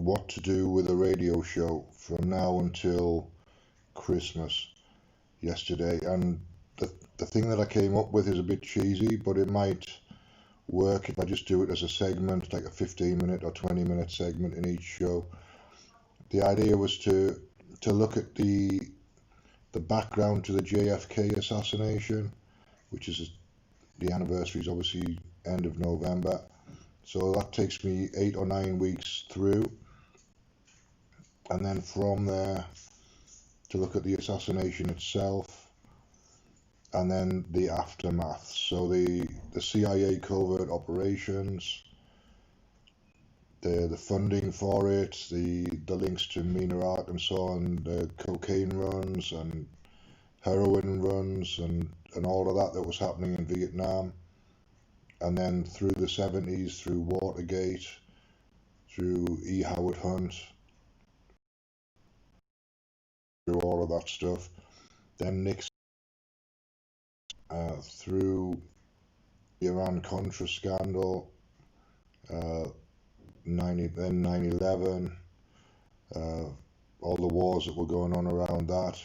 what to do with a radio show from now until Christmas yesterday, and the thing that I came up with is a bit cheesy, but it might work if I just do it as a segment, like a 15-minute or 20-minute segment in each show. The idea was to look at the background to the JFK assassination, which is the anniversary is obviously end of November. So that takes me 8 or 9 weeks through, and then from there to look at the assassination itself, and then the aftermath. So the CIA covert operations, the funding for it, the links to Mena, Arkansas, and the cocaine runs and heroin runs and all of that was happening in Vietnam. And then through the 70s, through Watergate, through E. Howard Hunt, through all of that stuff. Then Nixon, through the Iran-Contra scandal, then 9/11, all the wars that were going on around that.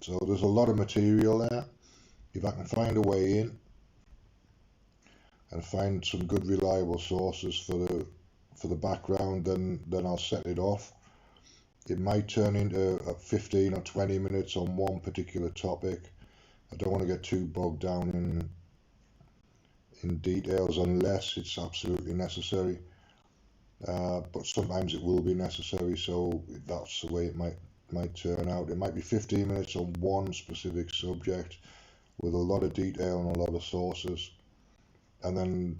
So there's a lot of material there. If I can find a way in and find some good reliable sources for the background, then I'll set it off. It might turn into 15 or 20 minutes on one particular topic. I don't want to get too bogged down in details unless it's absolutely necessary. But sometimes it will be necessary, so that's the way it might turn out. It might be 15 minutes on one specific subject with a lot of detail and a lot of sources, and then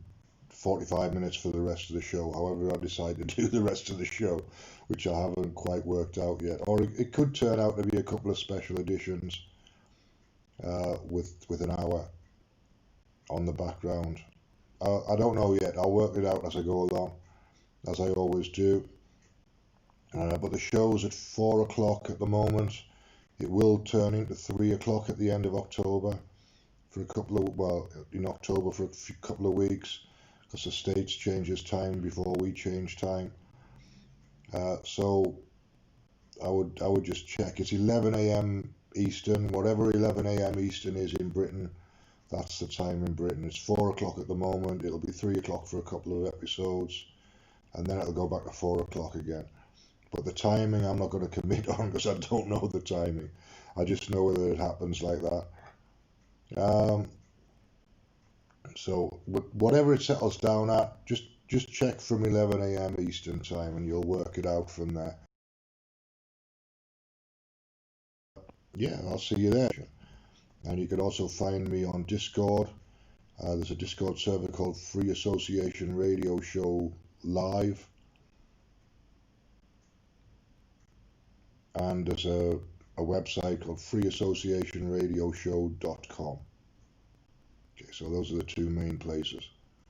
45 minutes for the rest of the show, however I decide to do the rest of the show, which I haven't quite worked out yet. Or it could turn out to be a couple of special editions with an hour on the background. I don't know yet. I'll work it out as I go along, as I always do. But the show's at 4 o'clock at the moment. It will turn into 3 o'clock at the end of October for a couple of, in October for a couple of weeks, because the States changes time before we change time. So I would just check. It's 11 a.m. Eastern, whatever 11 a.m. Eastern is in Britain, that's the time in Britain. It's 4 o'clock at the moment. It'll be 3 o'clock for a couple of episodes, and then it'll go back to 4 o'clock again. But the timing I'm not going to commit on, because I don't know the timing. I just know that it happens like that. So whatever it settles down at, just check from 11 a.m. Eastern time and you'll work it out from there. Yeah, I'll see you there. And you can also find me on Discord. There's a Discord server called Free Association Radio Show Live. And there's a website called freeassociationradioshow.com. Okay, so those are the two main places.